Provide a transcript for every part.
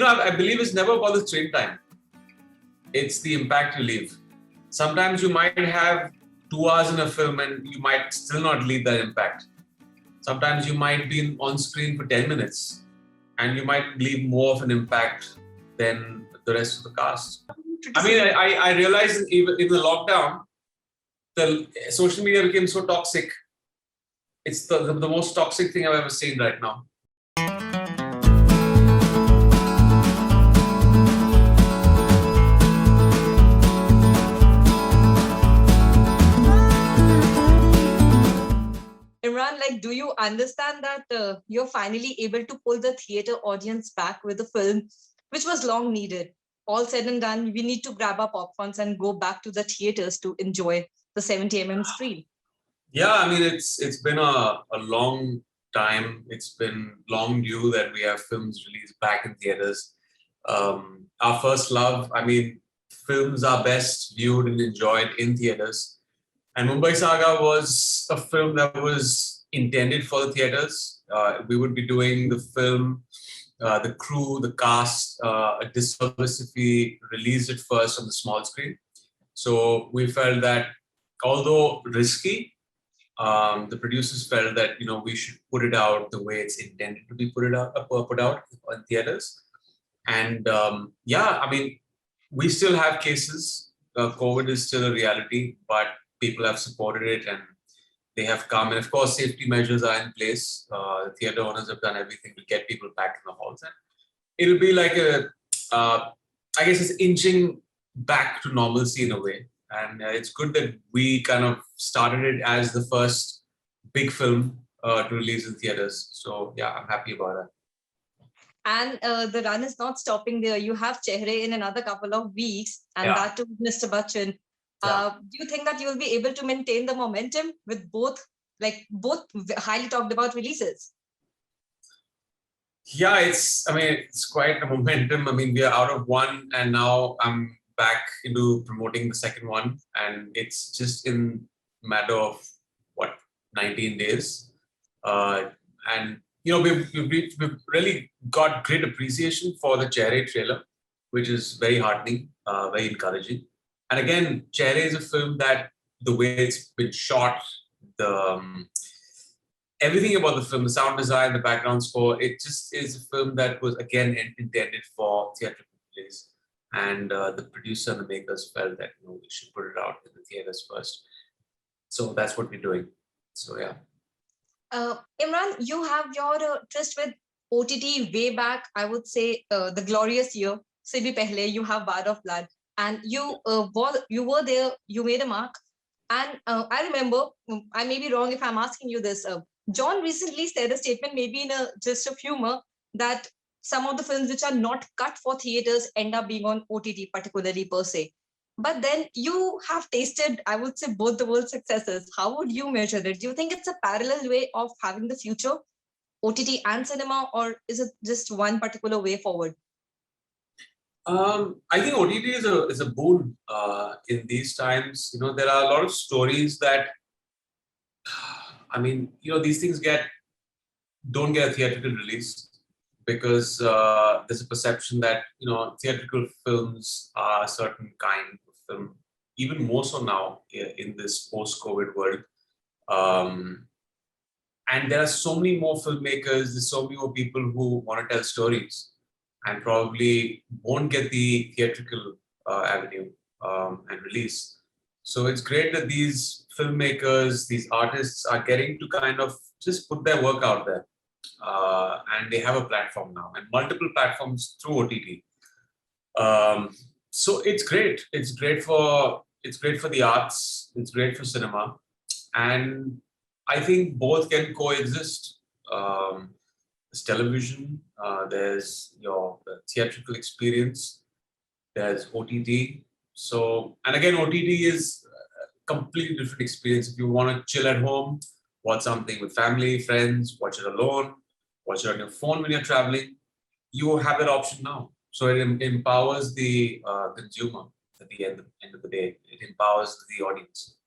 I believe it's never about the screen time. It's the impact you leave. Sometimes you might have 2 hours in a film and you might still not leave that impact. Sometimes you might be on screen for 10 minutes and you might leave more of an impact than the rest of the cast. I mean, I realized even in the lockdown, the social media became so toxic. It's the most toxic thing I've ever seen right now. Emraan, do you understand that you're finally able to pull the theater audience back with a film which was long needed? All said and done, we need to grab our popcorns and go back to the theaters to enjoy the 70 screen. Yeah, I mean, it's been a long time. It's been long due that we have films released back in theaters. Our first love, I mean, films are best viewed and enjoyed in theaters. And Mumbai Saga was a film that was intended for the theaters. We would be doing the film, the crew, the cast, a disservice if we released it first on the small screen. So we felt that although risky, the producers felt that we should put it out the way it's intended to be put out in theaters. And yeah, I mean, we still have cases. COVID is still a reality, but people have supported it and they have come. And of course, safety measures are in place. The theater owners have done everything to get people back in the halls. And it'll be like I guess it's inching back to normalcy in a way. And it's good that we kind of started it as the first big film to release in theaters. So yeah, I'm happy about that. And the run is not stopping there. You have Chehre in another couple of weeks, and that too, Mr. Bachchan. Do you think that you will be able to maintain the momentum with both highly talked about releases? Yeah, it's quite a momentum. I mean, we are out of one and now I'm back into promoting the second one, and it's just in a matter of 19 days. And we've really got great appreciation for the Chehre trailer, which is very heartening, very encouraging. And again, Chehre is a film that the way it's been shot, everything about the film, the sound design, the background score, it just is a film that was again intended for theatrical release. And the producer and the makers felt that we should put it out in the theaters first. So that's what we're doing. So yeah. Emraan, you have your tryst with OTT way back, I would say, the glorious year. Se bhi pehle, you have Bar of Blood. And you were there, you made a mark. And I remember, I may be wrong if I'm asking you this, John recently said a statement, maybe in a just of humor, that some of the films which are not cut for theaters end up being on OTT, particularly per se. But then you have tasted, I would say, both the world's successes. How would you measure it? Do you think it's a parallel way of having the future, OTT and cinema, or is it just one particular way forward? I think OTT is a boon in these times. There are a lot of stories that, these things don't get a theatrical release because there's a perception that theatrical films are a certain kind of film, even more so now in this post-COVID world. And there are so many more filmmakers, there's so many more people who want to tell stories and probably won't get the theatrical avenue and release. So it's great that these filmmakers, these artists are getting to kind of just put their work out there. And they have a platform now and multiple platforms through OTT. So it's great. It's great for the arts. It's great for cinema. And I think both can coexist. There's television, there's your theatrical experience, there's OTT. So, and again, OTT is a completely different experience. If you want to chill at home, watch something with family, friends, watch it alone, watch it on your phone when you're traveling, you have that option now. So it empowers the consumer at the end of the day. It empowers the audience.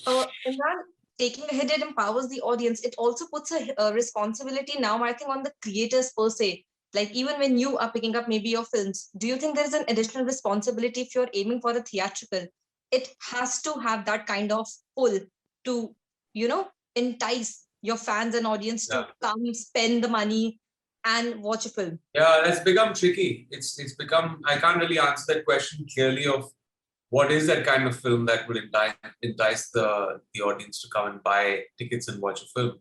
Emraan, taking ahead, it empowers the audience. It also puts a responsibility now, I think, on the creators per se. Like even when you are picking up maybe your films, do you think there is an additional responsibility if you're aiming for the theatrical? It has to have that kind of pull to, entice your fans and audience to Yeah. come spend the money and watch a film. Yeah, that's become tricky. It's become, I can't really answer that question clearly of what is that kind of film that would entice the audience to come and buy tickets and watch a film.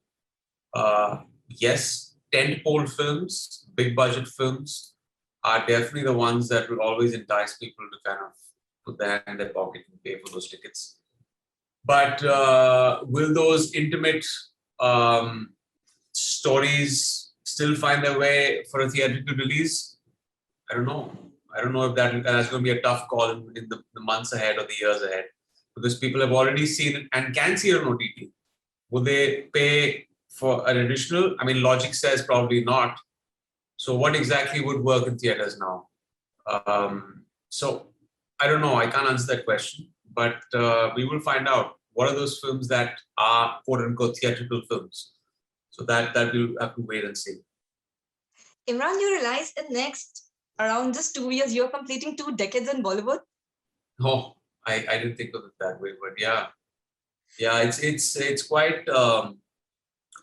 Yes, tentpole films, big budget films are definitely the ones that will always entice people to kind of put their hand in their pocket and pay for those tickets. But will those intimate stories still find their way for a theatrical release? I don't know. I don't know if that's going to be a tough call in the months ahead or the years ahead, because people have already seen it and can see it on OTT. Will they pay for an additional? I mean, logic says probably not. So what exactly would work in theaters now? So I don't know. I can't answer that question, but we will find out. What are those films that are quote unquote theatrical films? So that we'll have to wait and see. Imran, you realize in next around just 2 years, you're completing 2 decades in Bollywood. Oh, I didn't think of it that way, but yeah, it's quite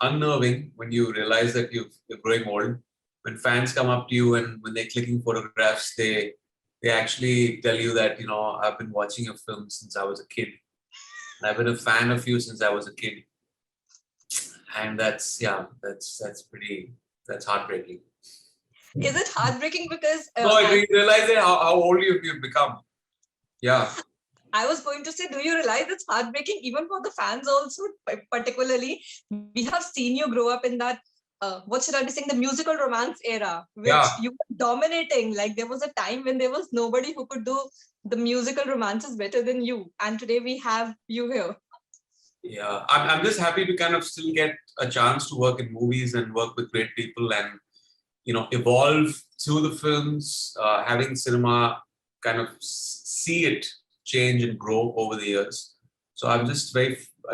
unnerving when you realize that you're growing old. When fans come up to you and when they're clicking photographs, they actually tell you that I've been watching your film since I was a kid. I've been a fan of you since I was a kid, and that's heartbreaking. Is it heartbreaking because No, you realize that how old you've become. Yeah. I was going to say, do you realize it's heartbreaking even for the fans also, particularly? We have seen you grow up in that, what should I be saying, the musical romance era, which you were dominating. Like there was a time when there was nobody who could do the musical romances better than you. And today we have you here. Yeah, I'm just happy to kind of still get a chance to work in movies and work with great people and, evolve through the films, having cinema kind of see it change and grow over the years. So I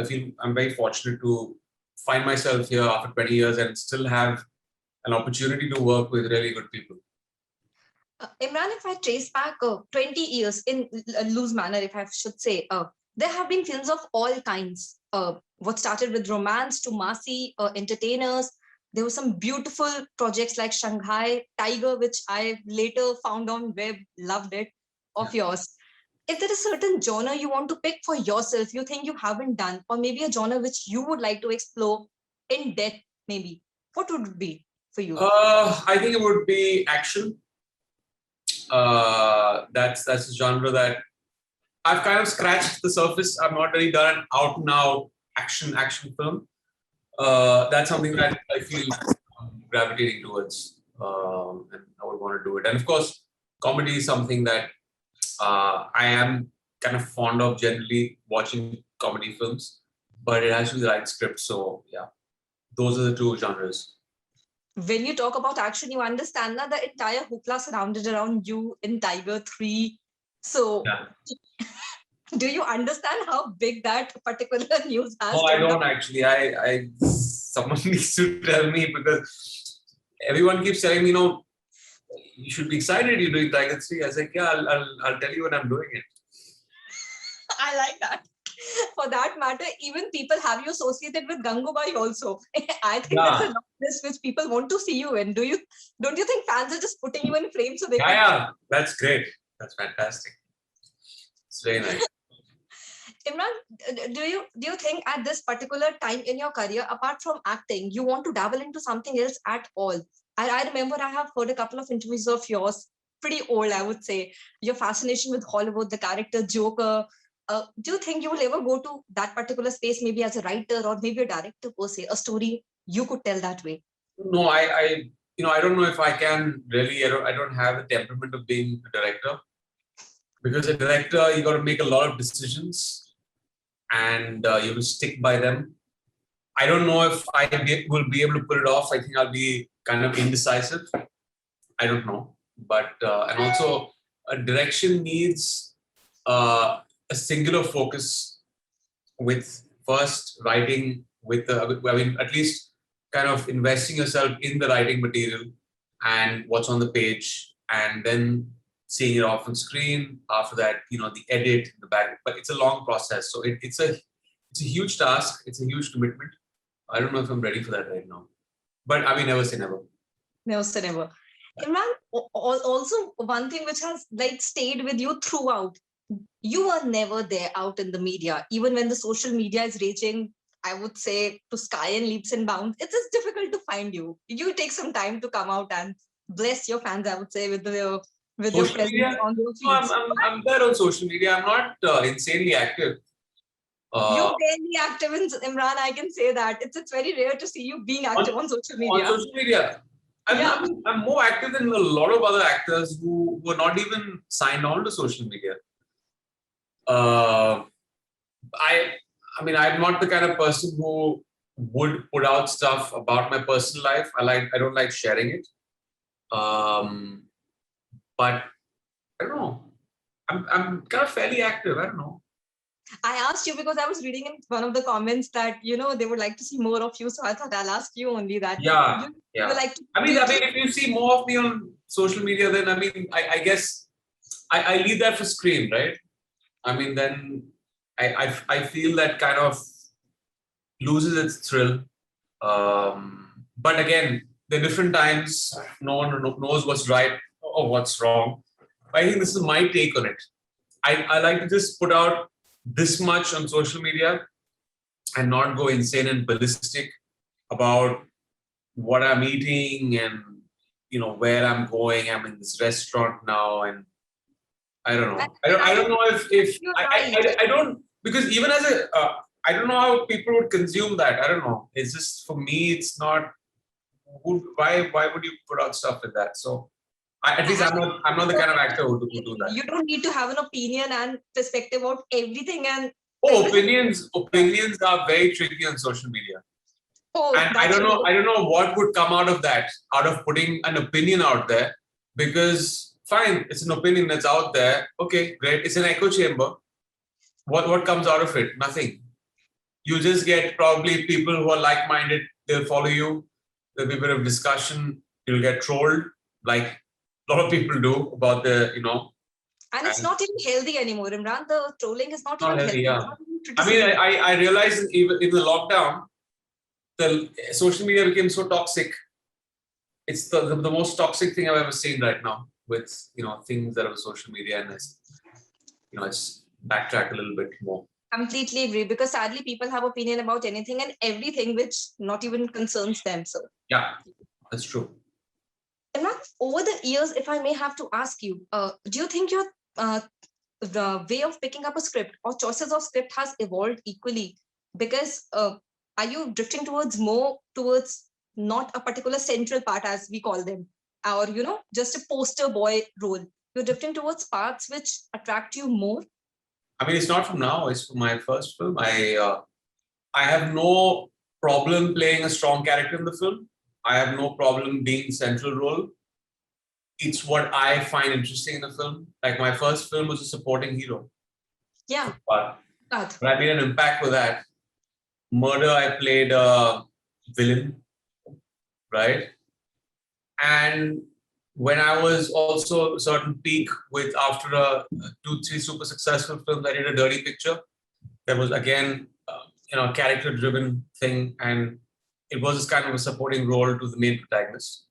feel I'm very fortunate to find myself here after 20 years and still have an opportunity to work with really good people. Imran, if I trace back 20 years in a loose manner, if I should say, there have been films of all kinds. What started with romance to massy entertainers. There were some beautiful projects like Shanghai, Tiger, which I later found on web, loved it, of yours. Is there a certain genre you want to pick for yourself, you think you haven't done, or maybe a genre which you would like to explore in depth, maybe? What would it be for you? I think it would be action. That's a genre that I've kind of scratched the surface. I've not really done an out and out action film. That's something that I feel gravitating towards, and I would want to do it. And of course, comedy is something that I am kind of fond of generally watching comedy films, but it has to be the right script. So yeah, those are the two genres. When you talk about action, you understand that the entire hoopla surrounded around you in Tiger 3. So do you understand how big that particular news has? No, I don't actually. Someone needs to tell me, because everyone keeps telling me, you should be excited you're doing Tiger 3. I was like, yeah, I'll tell you when I'm doing it. I like that. For that matter, even people have you associated with Gangubai also. I think that's a list which people want to see you in. Don't you think fans are just putting you in frame so they can... Yeah, that's great. That's fantastic. It's very nice. Imran, do you think at this particular time in your career, apart from acting, you want to dabble into something else at all? I remember I have heard a couple of interviews of yours, pretty old, I would say. Your fascination with Hollywood, the character Joker. Do you think you will ever go to that particular space, maybe as a writer or maybe a director per se, a story you could tell that way? No, I don't know if I can really. I don't have the temperament of being a director, because a director, you got to make a lot of decisions and you will stick by them. I don't know if I will be able to pull it off. I think I'll be kind of indecisive. I don't know, but and also a direction needs a singular focus, with first writing, with at least kind of investing yourself in the writing material, and what's on the page, and then seeing it off on screen. After that, the edit, the back. But it's a long process, so it's a huge task. It's a huge commitment. I don't know if I'm ready for that right now, but I mean, never say never. Never say never. Imran, also one thing which has stayed with you throughout, you are never there out in the media, even when the social media is reaching, I would say, to sky and leaps and bounds. It is difficult to find you. You take some time to come out and bless your fans, I would say, with your Social presence media? on your No, feeds. I'm there on social media. I'm not insanely active. You're barely active in Imran, I can say that. It's very rare to see you being active on social media. On social media. I'm more active than a lot of other actors who were not even signed on to social media. I mean, I'm not the kind of person who would put out stuff about my personal life. I don't like sharing it. But I don't know. I'm kind of fairly active. I don't know. I asked you because I was reading in one of the comments that they would like to see more of you. So I thought I'll ask you only that. Yeah. You like to I mean, if you see more of me on social media, then I guess I leave that for screen, right? I mean, then I feel that kind of loses its thrill. But again, there are different times. No one knows what's right or what's wrong. I think this is my take on it. I like to just put out this much on social media and not go insane and ballistic about what I'm eating and where I'm going. I'm in this restaurant now, and I don't know. I don't know if I don't, because even as a I don't know how people would consume that. I don't know. It's just, for me, it's not. Why would you put out stuff like that? So at least I'm not the kind of actor who do that. You don't need to have an opinion and perspective about everything. And opinions are very tricky on social media. And I don't know what would come out of that, out of putting an opinion out there, because fine, it's an opinion that's out there. Okay, great. It's an echo chamber. What comes out of it? Nothing. You just get probably people who are like-minded. They'll follow you. There'll be a bit of discussion. You'll get trolled, like a lot of people do about And it's not even healthy anymore, Imran. The trolling is not even healthy. Yeah. I mean, I realized even in the lockdown, the social media became so toxic. It's the most toxic thing I've ever seen right now, with things that are social media, and let's backtrack a little bit more. Completely agree, because sadly people have opinion about anything and everything which not even concerns them. So yeah, that's true. And over the years, if I may have to ask you, do you think your the way of picking up a script or choices of script has evolved equally? Because are you drifting towards not a particular central part, as we call them, or just a poster boy role? You're drifting towards parts which attract you more. I mean, it's not from now. It's from my first film. I have no problem playing a strong character in the film. I have no problem being central role. It's what I find interesting in the film. Like, my first film was a supporting hero. Yeah. But I made an impact with that. Murder, I played a villain, right? And when I was also a certain peak with, after 2-3 super successful films, I did a dirty picture. That was again, a character-driven thing, and it was this kind of a supporting role to the main protagonist.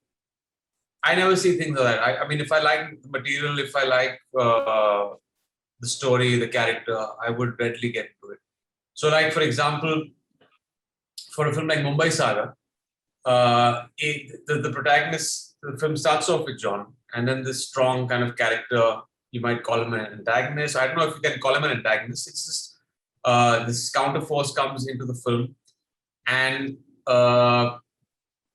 I never see things like that. I mean, if I like the material, if I like the story, the character, I would readily get into it. So, like, for example, for a film like Mumbai Saga, the protagonist, the film starts off with John, and then this strong kind of character, you might call him an antagonist. I don't know if you can call him an antagonist. It's just this counterforce comes into the film. And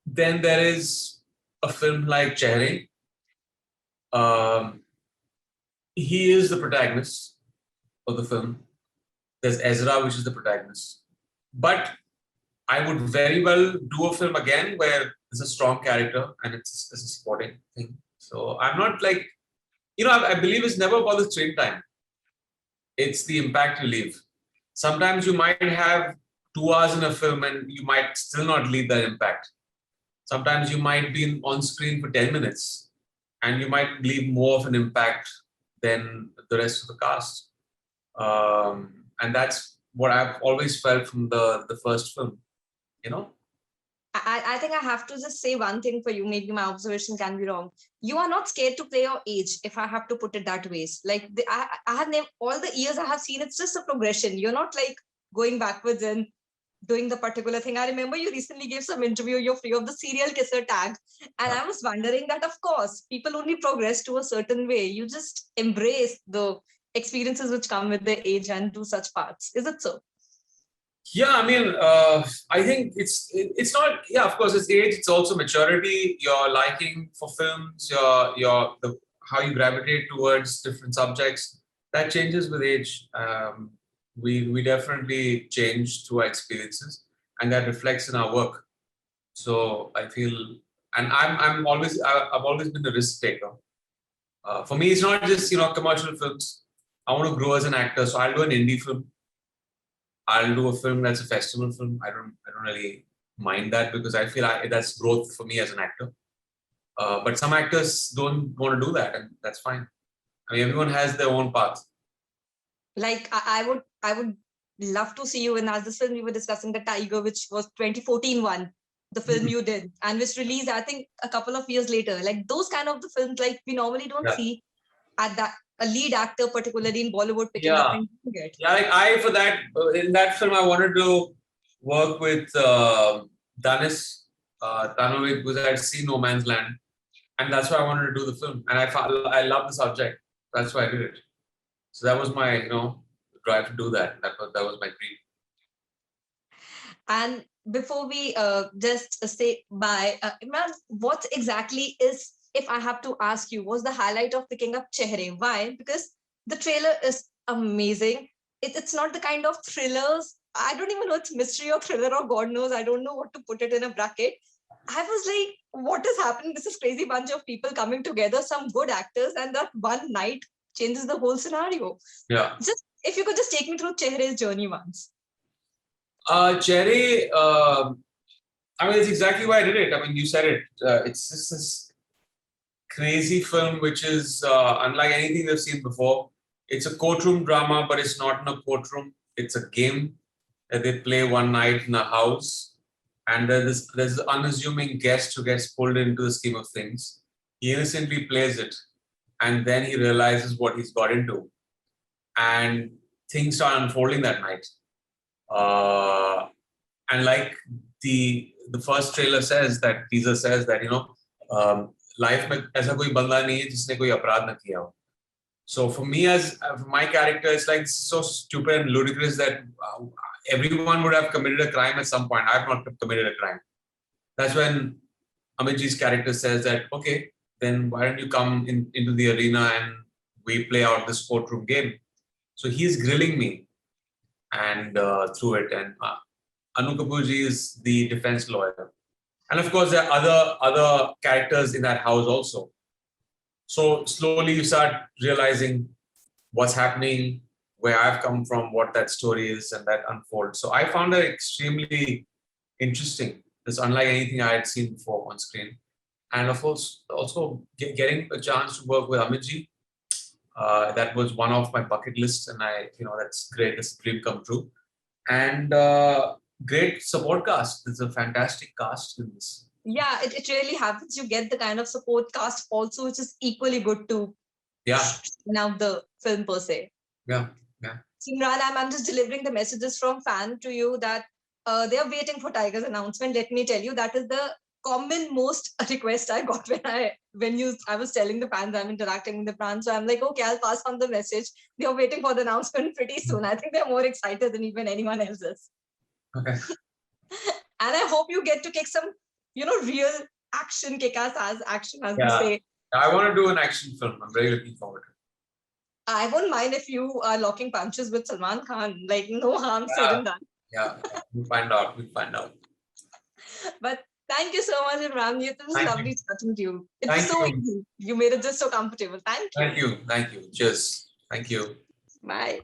then there is a film like Chehre. He is the protagonist of the film. There's Ezra, which is the protagonist. But I would very well do a film again where there's a strong character and it's a supporting thing. So I'm not like, I believe it's never about the screen time. It's the impact you leave. Sometimes you might have 2 hours in a film and you might still not leave that impact. Sometimes you might be on screen for 10 minutes and you might leave more of an impact than the rest of the cast. And that's what I've always felt from the first film, you know? I think I have to just say one thing for you. Maybe my observation can be wrong. You are not scared to play your age, if I have to put it that way. Like I have named all the years I have seen. It's just a progression. You're not like going backwards and doing the particular thing. I remember you recently gave some interview. You're free of the serial kisser tag, and I was wondering that of course people only progress to a certain way. You just embrace the experiences which come with the age and do such parts. Is it so? Yeah, I mean, I think it's not. Yeah, of course, it's age. It's also maturity. Your liking for films, how you gravitate towards different subjects, that changes with age. We definitely change through our experiences, and that reflects in our work. So I feel, and I've always been a risk taker. For me, it's not just commercial films. I want to grow as an actor, so I'll do an indie film. I'll do a film that's a festival film. I don't really mind that because I feel that's growth for me as an actor. But some actors don't want to do that, and that's fine. I mean, everyone has their own path. Like I would love to see you in as this film we were discussing, The Tiger, which was 2014 one, the film you did, and which released I think a couple of years later. Like those kind of the films, like we normally don't see at that a lead actor, particularly in Bollywood, picking up and doing it. Yeah, like for that in that film, I wanted to work with Danis Tanovic because I had seen No Man's Land, and that's why I wanted to do the film. And I love the subject. That's why I did it. So that was my drive to do that. That was my dream. And before we just say bye, Imran, what exactly is, if I have to ask you, was the highlight of picking up Chehre? Why? Because the trailer is amazing. It's not the kind of thrillers. I don't even know it's mystery or thriller or God knows. I don't know what to put it in a bracket. I was like, what is happening? This is crazy bunch of people coming together, some good actors, and that one night changes the whole scenario. Yeah. Just if you could just take me through Chehre's journey once. Chehre, I mean, it's exactly why I did it. I mean, you said it. It's just this crazy film which is unlike anything they've seen before. It's a courtroom drama, but it's not in a courtroom. It's a game that they play one night in a house. And there's this unassuming guest who gets pulled into the scheme of things. He innocently plays it. And then he realizes what he's got into. And things start unfolding that night. And like the first trailer says, that teaser says that, life में ऐसा कोई बंदा नहीं है जिसने कोई अपराध न किया हो. So for me, as my character, it's like so stupid and ludicrous that everyone would have committed a crime at some point. I have not committed a crime. That's when Amitji's character says that, okay, then why don't you come into the arena and we play out this courtroom game. So he's grilling me and through it. And Anu Kapoorji is the defense lawyer. And of course, there are other characters in that house also. So slowly you start realizing what's happening, where I've come from, what that story is, and that unfolds. So I found it extremely interesting. It's unlike anything I had seen before on screen. And of course, also getting a chance to work with Amitji, that was one of my bucket lists, and that's great. It's a dream come true. And great support cast. It's a fantastic cast in this. Yeah, it really happens. You get the kind of support cast also, which is equally good to now the film per se. Yeah. Emraan, I'm just delivering the messages from fan to you that they are waiting for Tiger's announcement. Let me tell you, that is the common most request I got I was telling the fans I'm interacting with the fans. So I'm like, okay, I'll pass on the message. They're waiting for the announcement pretty soon. I think they're more excited than even anyone else is. Okay. And I hope you get to kick some, real action, kick-ass action, as we say. I want to do an action film. I'm very looking forward to it. I won't mind if you are locking punches with Salman Khan. Like, no harm said and done. Yeah, we'll find out. But thank you so much, Emraan. It was lovely talking to you. It was so easy. You made it just so comfortable. Thank you. Thank you. Cheers. Thank you. Bye.